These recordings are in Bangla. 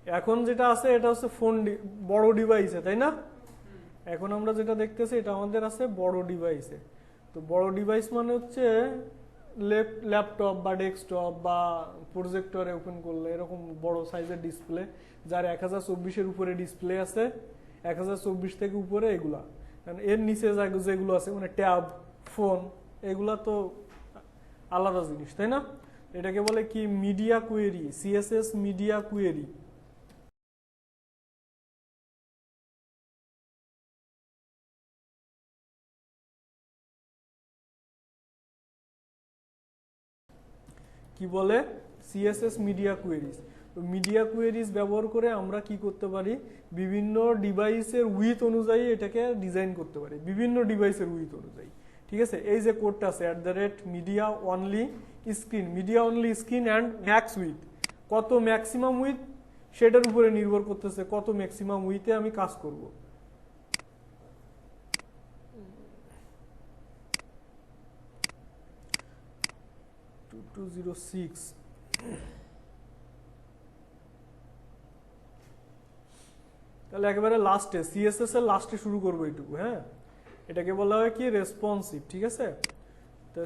এখন যেটা আছে এটা হচ্ছে ফোন বড় ডিভাইসে, তাই না? এখন আমরা যেটা দেখতেছি এটা আমাদের আছে বড় ডিভাইসে। তো বড় ডিভাইস মানে হচ্ছে ল্যাপটপ বা ডেস্কটপ বা প্রজেক্টরে ওপেন করলে এরকম বড় সাইজের ডিসপ্লে, যার 1024-এর উপরে ডিসপ্লে আছে, 1024 থেকে উপরে এগুলা। কারণ এর নিচে যেগুলো আছে মানে ট্যাব, ফোন, এগুলা তো আলাদা জিনিস, তাই না? এটাকে বলে কি media query, CSS media query. কি বলে? CSS media queries. তো মিডিয়া কোয়েরিজ ব্যবহার করে আমরা কি করতে পারি, বিভিন্ন ডিভাইসের উইথ অনুযায়ী এটাকে ডিজাইন করতে পারি, বিভিন্ন ডিভাইসের উইথ অনুযায়ী। ঠিক আছে, এই যে কোডটা আছে @media only screen, media only screen and max with, কত ম্যাক্সিমাম উইথ সেটার উপরে নির্ভর করতেছে কত ম্যাক্সিমাম উইথে আমি কাজ করব। 2206 তাহলে একেবারে লাস্টে সিএসএস এর লাস্টে শুরু করবো এইটুকু। হ্যাঁ, এটাকে বলা হয় কি রেসপন্সিভ। ঠিক আছে, তো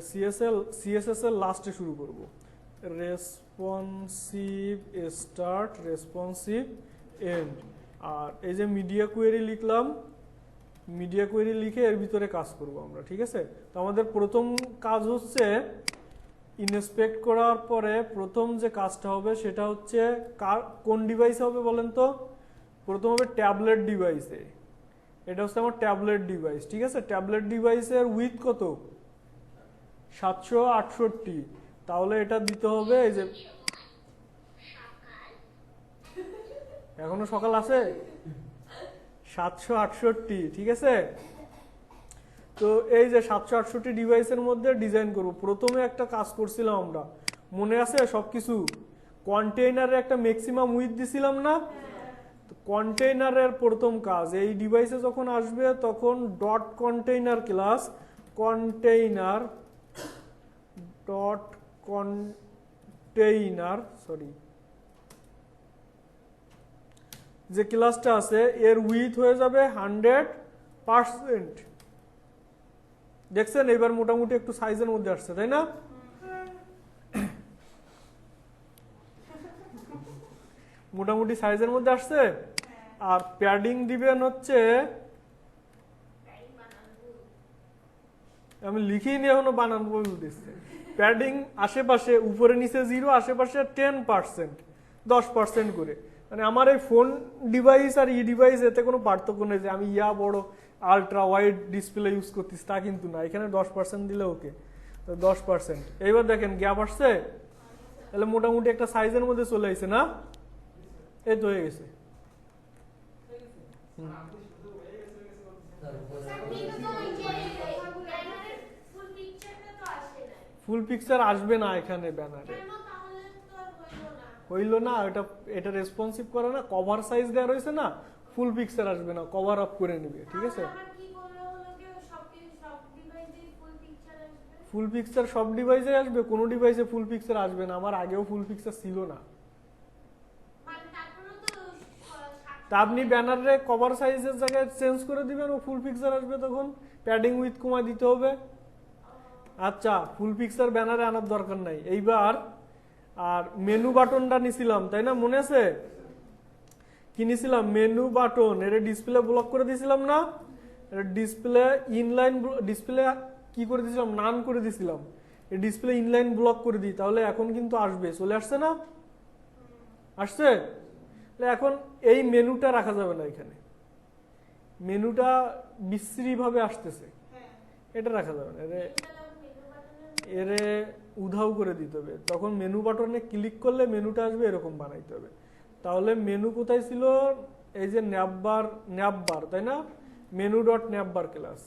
সিএসএস এর লাস্টে শুরু করব, রেসপন্সিভ স্টার্ট, রেসপন্সিভ এন্ড। আর এই যে মিডিয়া কোয়েরি লিখলাম, মিডিয়া কোয়েরি লিখে এর ভিতরে কাজ করব আমরা। ঠিক আছে, তো আমাদের প্রথম কাজ হচ্ছে ইনস্পেক্ট করার পরে প্রথম যে কাজটা হবে সেটা হচ্ছে কোন ডিভাইসে হবে বলেন তো? প্রথম হবে ট্যাবলেট ডিভাইসে। এটা হচ্ছে আমার ট্যাবলেট ডিভাইস। ঠিক আছে, ট্যাবলেট ডিভাইসের উইথ কত? 768। তাহলে এটা দিতে হবে এই যে, এখনো সকাল আছে, 768। ঠিক আছে, তো এই যে 768 ডিভাইসের মধ্যে ডিজাইন করব। প্রথমে একটা কাজ করছিলাম আমরা, মনে আছে সবকিছু? কন্টেইনারে একটা ম্যাক্সিমাম উইথ দিছিলাম না? কন্টেইনারের প্রথম কাজ, এই ডিভাইসে যখন আসবে তখন dot container class, container dot container sorry যে ক্লাসটা আছে এর উইথ হয়ে যাবে 100%। দেখছেন এবার মোটামুটি একটু সাইজের মধ্যে আসছে, তাই না? মোটামুটি সাইজের মধ্যে আসছে। আর প্যাডিং দিবেন হচ্ছে, আমি লিখিনি এখনো বানান বলতেছে, প্যাডিং আশেপাশে উপরে নিচে 0, আশেপাশে 10%, 10% করে। মানে আমার এই ফোন ডিভাইস আর ই ডিভাইস এতে কোনো পার্থক্য নেই যে আমি বড় আলট্রা ওয়াইড ডিসপ্লে ইউজ করতেছি তা কিন্তু না, এখানে 10% দিলে ওকে, 10%। এইবার দেখেন গ্যাপ আসছে, তাহলে মোটামুটি একটা সাইজের মধ্যে চলে আসছে না? এই তো হয়ে গেছে। ফুল পিকচার আসবে না এখানে ব্যানারে, হইল না। এটা রেসপন্সিভ করে না, কভার সাইজ দেওয়া রয়েছে না, ফুল পিকচার আসবে না, কভার আপ করে নেবে। ঠিক আছে, ফুল পিকচার সব ডিভাইসে আসবে, কোনো ডিভাইসে ফুল পিকচার আসবে না। আমার আগেও ফুল পিকচার ছিল না। তা আপনি ব্যানারে কভার সাইজের জায়গায় চেঞ্জ করে দিবেন, ও ফুল পিকচার আসবে, তখন প্যাডিং উইথ কমা দিতে হবে। আচ্ছা, ফুল পিকচার ব্যানারে আনার দরকার নাই এইবার। আর মেনু বাটনটা নিছিলাম, তাই না? মনে আছে কি নিছিলাম? Menu button. এর ডিসপ্লে ব্লক করে দিছিলাম না? ডিসপ্লে ইনলাইন, ডিসপ্লে কি করে দিছিলাম? নান করে দিছিলাম। এই ডিসপ্লে ইনলাইন ব্লক করে দিই, তাহলে এখন কিন্তু আসবে। চলে আসছে না? আসছে। এখন এই মেনুটা রাখা যাবে না, এখানে মেনুটা বিশ্রী ভাবে আসতেছে, এটা রাখা যাবে না। এরে উধাও করে দিতে হবে। তখন মেনু বাটনে ক্লিক করলে মেনুটা আসবে, এরকম বানাইতে হবে। তাহলে মেনু কোথায় ছিল? এই যে ন্যাববার, তাই না? মেনু ডট ন্যাববার ক্লাস,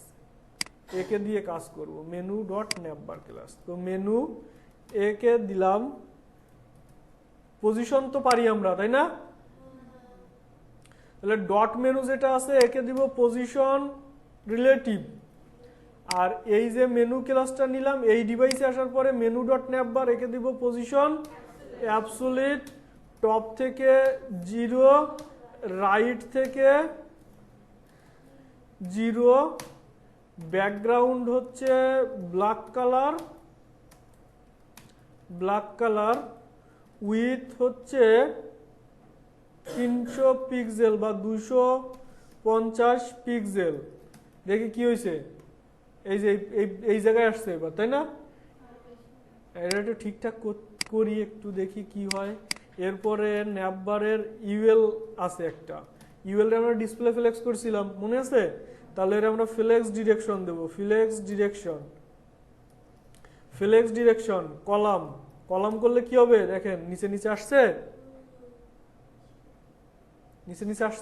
একে দিয়ে কাজ করব। Menu dot ন্যাববার class. তো মেনু একে দিলাম পজিশন, তো পারি আমরা, তাই না? তাহলে ডট মেনু যেটা আছে একে দিব পজিশন রিলেটিভ। আর এই যে মেনু ক্লাসটা নিলাম এই ডিভাইসে আসার পরে মেনু ডট ন্যাববার, একে দিব পজিশন অ্যাবসোলিউট টপ থেকে 0, রাইট থেকে 0, ব্যাকগ্রাউন্ড হচ্ছে ব্ল্যাক কালার, উইথ হচ্ছে 300 পিক্সেল বা 250 পিক্সেল। দেখি কি হয়েছে, এই যে এই জায়গায় আসছে এবার, তাই না? এটা একটু ঠিকঠাক করি, একটু দেখি কি হয়। এরপরে ন্যাপবারের ইউএল আছে একটা, ইউএল আমরা ডিসপ্লে ফ্লেক্স করছিলাম, মনে আছে? তাহলে এর আমরা ফ্লেক্স ডিরেকশন দেব, ফ্লেক্স ডিরেকশন কলাম করলে কি হবে দেখেন, নিচে নিচে আসছে,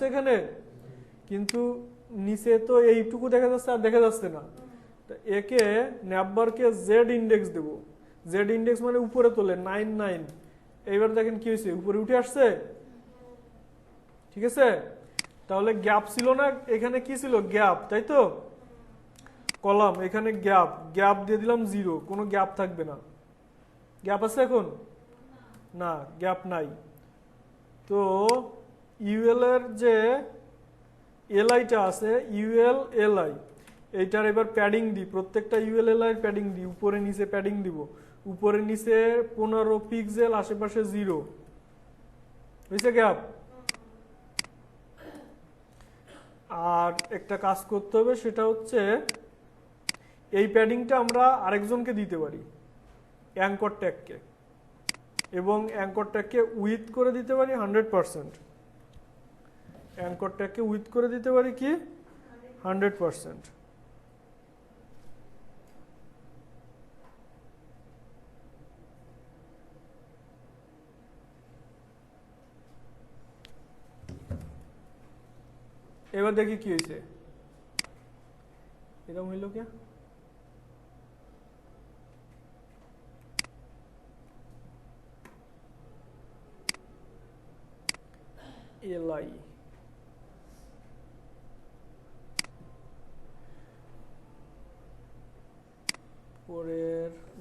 এখানে কিন্তু নিচে তো এইটুকু দেখা যাচ্ছে, আর দেখা যাচ্ছে না। একে ন্যাপবারকে জেড ইন্ডেক্স দেব, জেড ইন্ডেক্স মানে উপরে তোলে 99। এইবার দেখেন কি হয়েছে, উপরে উঠে আসছে, ঠিক আছে? তাহলে গ্যাপ ছিল না, এখানে কি ছিল, গ্যাপ, তাই তো? কলাম, এখানে গ্যাপ দিয়ে দিলাম 0, কোনো গ্যাপ থাকবে না। গ্যাপ আছে এখন? না, গ্যাপ নাই। তো ইউএল এর যে এলআইটা আছে, ইউএল এলআই, এইটার এবার প্যাডিং দিই, প্রত্যেকটা ইউএল এলআই এর প্যাডিং দিই, উপরে নিচে প্যাডিং দিব, উপরে নিচে 15 পিক্সেল, আশেপাশে 0 হয়েছে গ্যাপ। আর একটা কাজ করতে হবে, সেটা হচ্ছে এই প্যাডিংটা আমরা আরেকজনকে দিতে পারি, অ্যাঙ্কর ট্যাগকে, এবং অ্যাঙ্কর ট্যাগকে উইথ করে দিতে পারি 100%, অ্যাঙ্কর ট্যাগকে উইথ করে দিতে পারি কি 100%। এবার দেখি কি হয়েছে, এরকম হইল কে? এলআই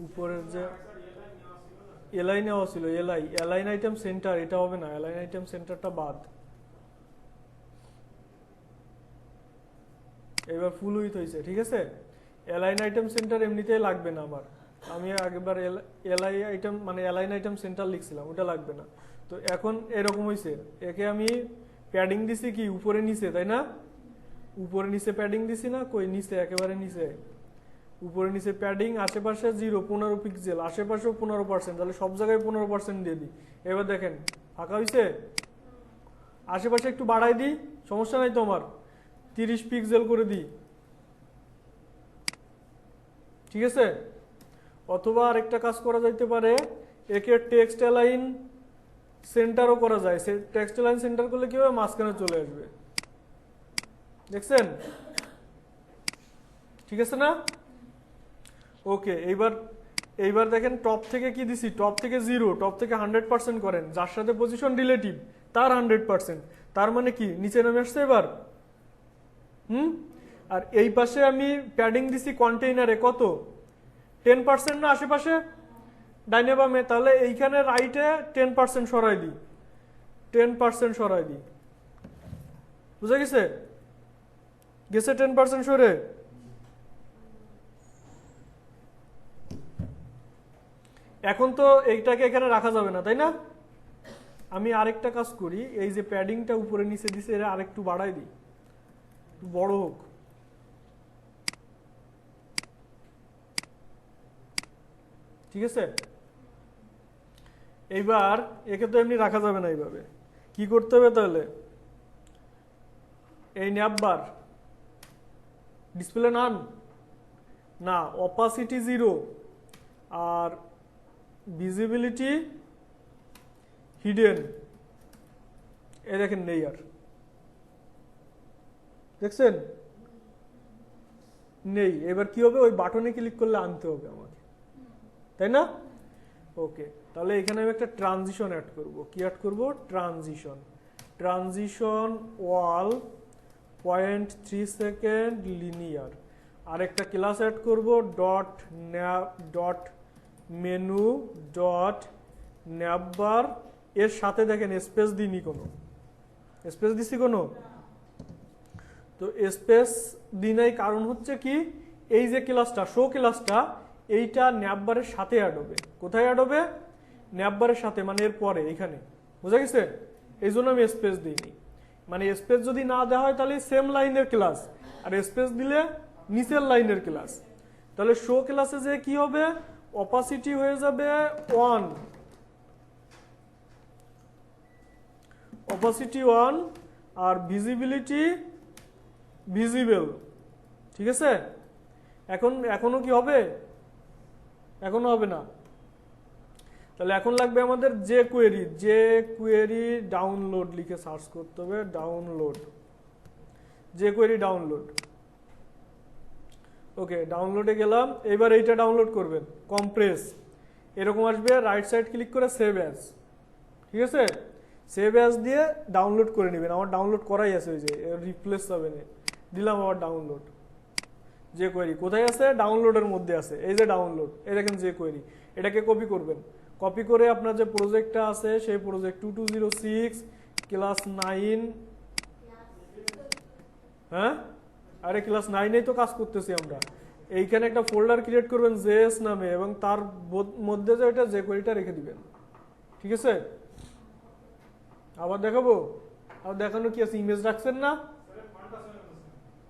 উপরের যে এলআই নেওয়া ছিল, এলাইন আইটেম সেন্টার, এটা হবে না, এলাইন আইটেম সেন্টারটা বাদ। এবার ফুল উইথ হয়েছে, ঠিক আছে? এলাইন আইটেম সেন্টার এমনিতেই লাগবে না আমার, আমি আগেবার এলাইন আইটেম সেন্টার লিখছিলাম, ওটা লাগবে না। তো এখন এরকম হয়েছে, একে আমি প্যাডিং দিছি কি উপরে নিচে, তাই না? উপরে নিচে প্যাডিং দিছি না, কই নিচে, একেবারে নিচে, উপরে নিচে প্যাডিং, আশেপাশে 0, 15 পিক্সেল, আশেপাশেও 15%, তাহলে সব জায়গায় 15% দিয়ে দিই। এবার দেখেন ফাঁকা হয়েছে, আশেপাশে একটু বাড়াই দিই, সমস্যা নাই তো আমার, 30 পিক্সেল করে দিই, ঠিক আছে? অথবা আরেকটা কাজ করা যাইতে পারে, একে টেক্সট অ্যালাইন সেন্টারও করা যায়। টেক্সট অ্যালাইন সেন্টার করলে কি হবে, মাঝখানে চলে আসবে, দেখছেন? ঠিক আছে না? ওকে, এইবার দেখেন টপ থেকে কি দিছি, টপ থেকে 0, টপ থেকে 100% করেন, যার সাথে পজিশন রিলেটিভ তার 100%, তার মানে কি নিচে নেমে আসছে এবার। আর এই পাশে আমি প্যাডিং দিছি কন্টেইনারে কত, 10% না আশেপাশে, ডাইনে বামে, তাহলে এইখানে রাইটে 10% সরাই দিই, 10% সরাই দিই, বুঝা গেছে? 10% সরে। এখন তো এইটাকে এখানে রাখা যাবে না, তাই না? আমি আরেকটা কাজ করি, এই যে প্যাডিংটা উপরে নিচে দিছে, এরা আরেকটু বাড়াই দিই, বড় হোক, ঠিক আছে? এইবার একে তো এমনি রাখা যাবে না, এইভাবে কি করতে হবে তাহলে, এই ন্যাপবার ডিসপ্লে না, অপাসিটি 0 আর ভিজিবিলিটি হিডেন, এই দেখেন নেই, আর দেখছেন নেই। এবার কি হবে, ওই বাটনে ক্লিক করলে আনতে হবে আমাকে, তাই না? ওকে, তাহলে এখানে আমি একটা ট্রানজিশন অ্যাড করব। কি অ্যাড করব? ট্রানজিশন ওয়াল 0.3 সেকেন্ড লিনিয়ার। আর একটা ক্লাস অ্যাড করব, ডট মেনু ডট ন্যাপবার এর সাথে দেখেন স্পেস দিইনি কোনো, স্পেস দিছি কোনো? তো স্পেস দিই নাই, কারণ হচ্ছে কি এই যে ক্লাসটা শো ক্লাসটা এইটা ন্যাপবারের সাথে অ্যাড হবে। কোথায় অ্যাড হবে? ন্যাপবারের সাথে, মানে এর পরে এখানে, বুঝা গেছে? এই জন্য আমি স্পেস দিইনি। মানে স্পেস যদি না দেওয়া হয় তাহলে সেম লাইনের ক্লাস, আর স্পেস দিলে নিচের লাইনের ক্লাস। তাহলে শো ক্লাসে যে কি হবে, অপাসিটি হয়ে যাবে 1, অপাসিটি 1 আর ভিজিবিলিটি ভিজিবল। ঠিক আছে? এখনো কি হবে? এখনো হবে না। তাহলে এখন লাগবে আমাদের যে কোয়েরি ডাউনলোড লিখে সার্চ করতে হবে, ডাউনলোড, যে কোয়েরি ডাউনলোড। ওকে, ডাউনলোডে গেলাম। এবার এইটা ডাউনলোড করবেন, কম্প্রেস এরকম আসবে, রাইট সাইড ক্লিক করে সেভ অ্যাজ। ঠিক আছে? সেভ অ্যাজ দিয়ে ডাউনলোড করে নেবেন। আমার ডাউনলোড করাই আছে, ওই যে রিপ্লেস হবে না, দিলাম আবার ডাউনলোড। যে কোয়েরি কোথায় আছে? ডাউনলোডের মধ্যে আছে, এই যে ডাউনলোড, এই দেখেন যে কোয়েরি। এটাকে কপি করবেন, কপি করে আপনার যে প্রজেক্টটা আছে সেই প্রজেক্ট 2206 ক্লাস 9, হ্যাঁ আরে ক্লাস 9এই তো কাজ করতেছি আমরা। এইখানে একটা ফোল্ডার ক্রিয়েট করবেন জেএস নামে, এবং তার মধ্যে যে ওইটা যে কোয়েরিটা রেখে দিবেন। ঠিক আছে? আবার দেখাবো? আর দেখানো কি আছে, ইমেজ রাখছেন না?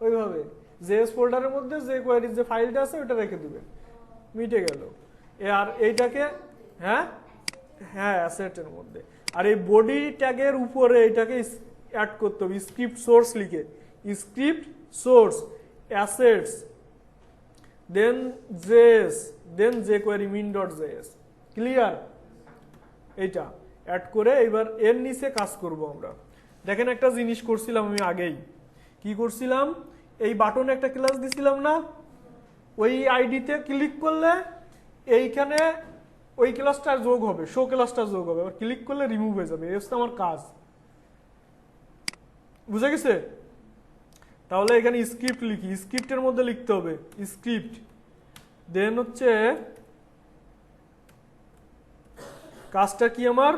ওইভাবে জেএস ফোল্ডারের মধ্যে যে কোয়েরির যে ফাইলটা আছে ওটা রেখে দিবেন, মিটে গেল। আর এইটাকে হ্যাঁ অ্যাসেটের মধ্যে, আর এই বডি ট্যাগের উপরে এটাকে অ্যাড করতে হবে স্ক্রিপ্ট সোর্স লিখে, স্ক্রিপ্ট সোর্স অ্যাসেটস দেন জেএস দেন jQuery min.js। ক্লিয়ার? এইটা অ্যাড করে এবার এর নিচে কাজ করব আমরা। দেখেন একটা জিনিস করছিলাম আমি আগেই, কি করছিলাম, এই বাটনে একটা ক্লাস দিছিলাম না, ওই আইডিতে ক্লিক করলে এইখানে ওই ক্লাসটা যোগ হবে, শো ক্লাসটা যোগ হবে, আর ক্লিক করলে রিমুভ হয়ে যাবে। এই হচ্ছে আমার কাজ, বুঝা গেছে? তাহলে এখানে স্ক্রিপ্ট লিখি, স্ক্রিপ্টের মধ্যে লিখতে হবে স্ক্রিপ্ট, দেন হচ্ছে কাজটা কি আমার,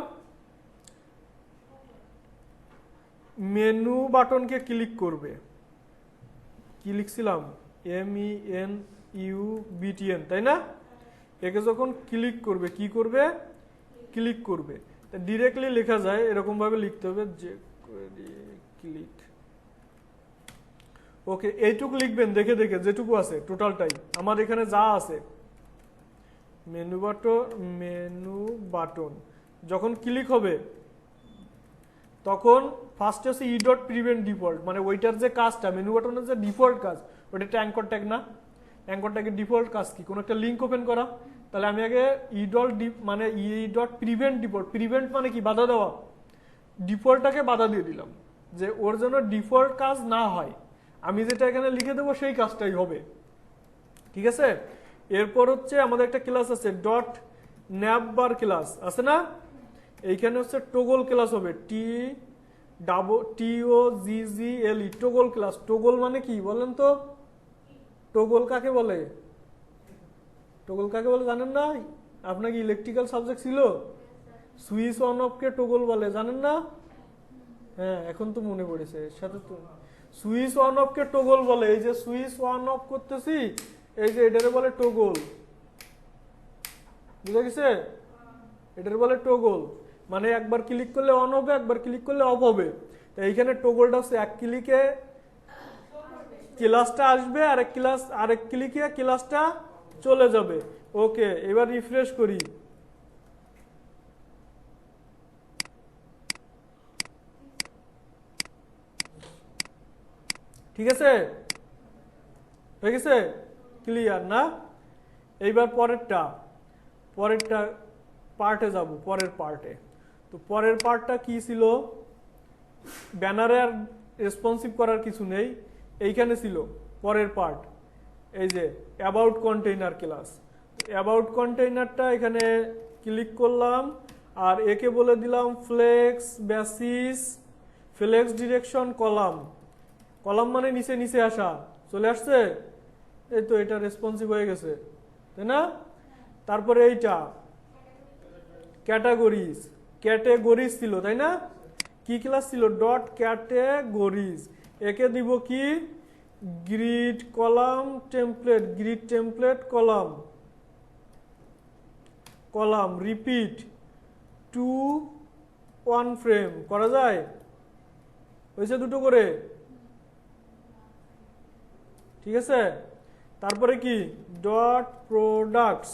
মেনু বাটনকে ক্লিক করবে। কি লিখছিলাম? MENUBTN, তাই না? একে যখন ক্লিক করবে, কি করবে? ক্লিক করবে। ডিরেক্টলি লেখা যায়, এরকম ভাবে লিখতে হবে যে ক্লিক। ওকে, এইটুকু লিখবেন দেখে দেখে, যেটুকু আছে টোটালটাই আমার এখানে যা আছে। মেনু বাটন যখন ক্লিক হবে তখন ফার্স্ট আছে e.prevent ডিফল্ট, মানে ওইটার যে কাজটা, মেনু বাটনের যে ডিফল্ট কাজ ওটা একটা অ্যাঙ্কর ট্যাগ না? অ্যাঙ্কর ট্যাগের ডিফল্ট কাজ কি? কোনো একটা লিঙ্ক ওপেন করা। তাহলে আমি আগে মানে e.prevent ডিফল্ট, প্রিভেন্ট মানে কি? বাধা দেওয়া। ডিফল্টটাকে বাধা দিয়ে দিলাম যে ওর জন্য ডিফল্ট কাজ না হয়, আমি যেটা এখানে লিখে দেবো সেই কাজটাই হবে। ঠিক আছে? এরপর হচ্ছে আমাদের একটা ক্লাস আছে ডট ন্যাপবার ক্লাস আছে না? এইখানে হচ্ছে টগল ক্লাস হবে, TOGGLE, টগল ক্লাস। টগল মানে কি বলেন তো? টগল কাকে বলে? টগল কাকে বলে জানেন না? আপনার কি ইলেকট্রিক্যাল সাবজেক্ট ছিল? Switch on of K toggle বলে, জানেন না? হ্যাঁ, এখন তো মনে পড়েছে, এর সাথে তো switch on of K toggle বলে। এই যে সুইচ অন অফ করতেছি, এই যে এটারে বলে টগল, বুঝা গেছে? এটারে বলে টগল, মানে একবার ক্লিক করলে অন হবে, একবার ক্লিক করলে অফ হবে। তো এইখানে টগলটা হচ্ছে এক ক্লিকে ক্লাসটা আসবে, আরেক ক্লিকে ক্লাসটা চলে যাবে। ওকে, এবার রিফ্রেশ করি। ঠিক আছে? হয়ে গেছে? ক্লিয়ার না? এইবার পরেরটা পার্টে যাব, পরের পার্টে। তো পরের পার্টটা কি ছিল? ব্যানারে আর রেসপন্সিভ করার কিছু নেই, এইখানে ছিল পরের পার্ট, এই যে অ্যাবাউট কন্টেইনার ক্লাস। অ্যাবাউট কন্টেইনারটা এখানে ক্লিক করলাম, আর একে বলে দিলাম flex basis, flex direction column. Column মানে নিচে নিচে আসা, চলে আসছে? এই তো, এটা রেসপন্সিভ হয়ে গেছে, তাই না? তারপরে এইটা ক্যাটাগরিজ, ক্যাটেগরিজ ছিল, তাই না? কি ক্লাস ছিল? Dot categories. একে দিব কি? Grid column template, grid template column, column repeat two one frame. করা যায়? হয়েছে দুটো করে, ঠিক আছে। তারপরে কি? ডট প্রোডাক্টস,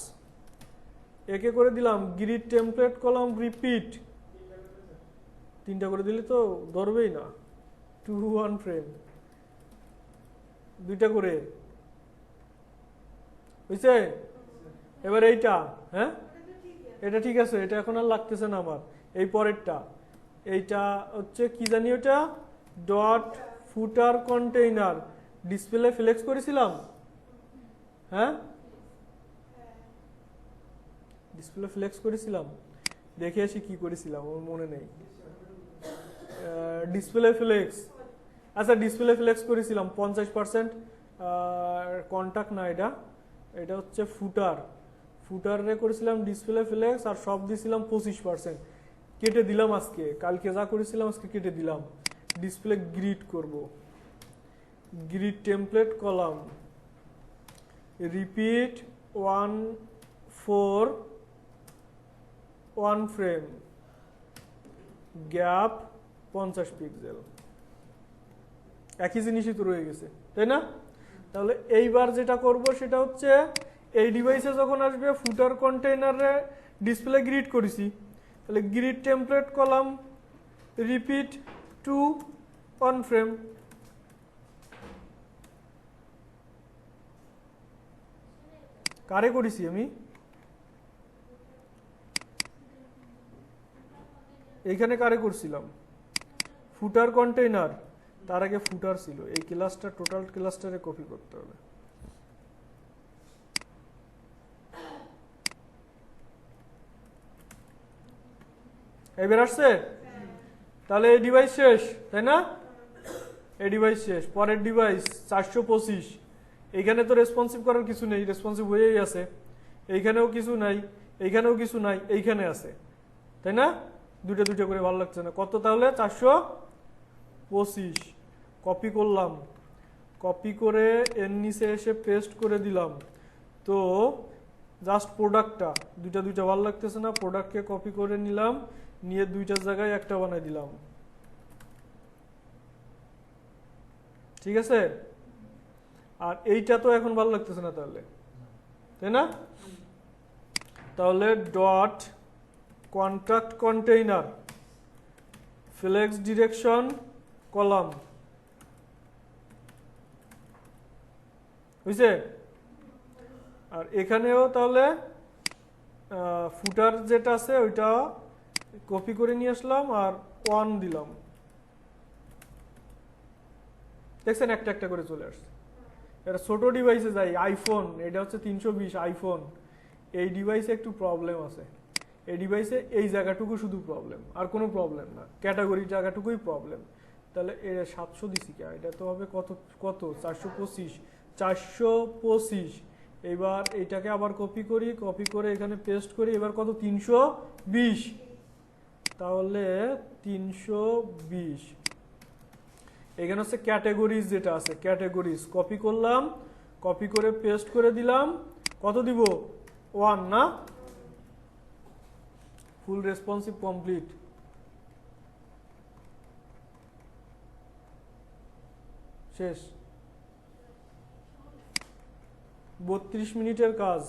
একে করে দিলাম গ্রিড টেমপ্লেট কলাম রিপিট, তিনটা করে দিলে তো ধরবেই না, টু ওয়ান ফ্রেম, দুইটা করে হয়েছে। এবার এইটা, হ্যাঁ এটা ঠিক আছে, এটা এখন আর লাগতেছে না আমার। এই পরেরটা, এইটা হচ্ছে কি জানি ওটা, ডট ফুটার কন্টেইনার, ডিসপ্লে ফ্লেক্স করেছিলাম, হ্যাঁ ডিসপ্লে ফ্লেক্স করেছিলাম, দেখে আসি কি করেছিলাম, আমার মনে নেই। ডিসপ্লে ফ্লেক্স, আচ্ছা ডিসপ্লে ফ্লেক্স করেছিলাম 50%, কন্টাক্ট না, এটা এটা হচ্ছে ফুটার, ফুটারে করেছিলাম ডিসপ্লে ফ্লেক্স, আর সব দিয়েছিলাম 25%, কেটে দিলাম আজকে, কালকে যা করেছিলাম আজকে কেটে দিলাম। ডিসপ্লে গ্রিড করব, grid template column repeat 1 frame, gap 50 pixel, একই জিনিসই তো রয়ে গেছে, তাই না? তাহলে এইবার যেটা করব সেটা হচ্ছে, এই ডিভাইসে যখন আসবে ফুটার কন্টেইনারে ডিসপ্লে গ্রিড করেছি, তাহলে grid template column repeat two 1 frame. কারে করেছি আমি? এইখানে কারে করছিলাম? ফুটার কন্টেইনার, তার আগে ফুটার ছিল। এই ক্লাসটা টোটাল ক্লাসটারে কপি করতে হবে। এবার আসছে? তাহলে এই ডিভাইস শেষ, তাই না? এই ডিভাইস শেষ। পরের ডিভাইস 425, এইখানে তো রেসপন্সিভ করার কিছু নেই, রেসপন্সিভ হয়েই আছে। এইখানেও কিছু নাই, এইখানেও কিছু নাই, এইখানে আছে, তাই না? দুটো দুটো করে ভালো লাগছে না। কত তাহলে? 425। কপি করলাম, কপি করে এর নিচে এসে পেস্ট করে দিলাম। তো জাস্ট প্রোডাক্টটা, দুইটা দুইটা ভালো লাগতেছে না, প্রোডাক্টকে কপি করে নিলাম, নিয়ে দুইটার জায়গায় একটা বানাই দিলাম, ঠিক আছে। আর এইটা তো এখন ভালো লাগতেছে না তাহলে, তাই না? তাহলে dot contract container flex direction column, বুঝছে? আর এখানেও তাহলে ফুটার যেটা আছে ওইটা কপি করে নিয়ে আসলাম আর 1 দিলাম, দেখছেন একটা একটা করে চলে আসছে। এটা ছোট ডিভাইসে যাই, আইফোন, এটা হচ্ছে 320 আইফোন, এই ডিভাইসে একটু প্রবলেম আছে। এই ডিভাইসে এই জায়গাটুকু শুধু প্রবলেম, আর কোনো প্রবলেম না, ক্যাটাগরি জায়গাটুকুই প্রবলেম। তাহলে এটা 700 দিছি কে, এটা তো হবে কত কত 425। এবার এইটাকে আবার কপি করি, কপি করে এখানে পেস্ট করি, এবার কত 320, তাহলে 320। এখানে হচ্ছে ক্যাটাগরিজ যেটা আছে, ক্যাটাগরিজ কপি করলাম, কপি করে পেস্ট করে দিলাম, কত দিব? 1 না? ফুল রেসপন্সিভ কমপ্লিট। শেষ। 32 মিনিটের কাজ।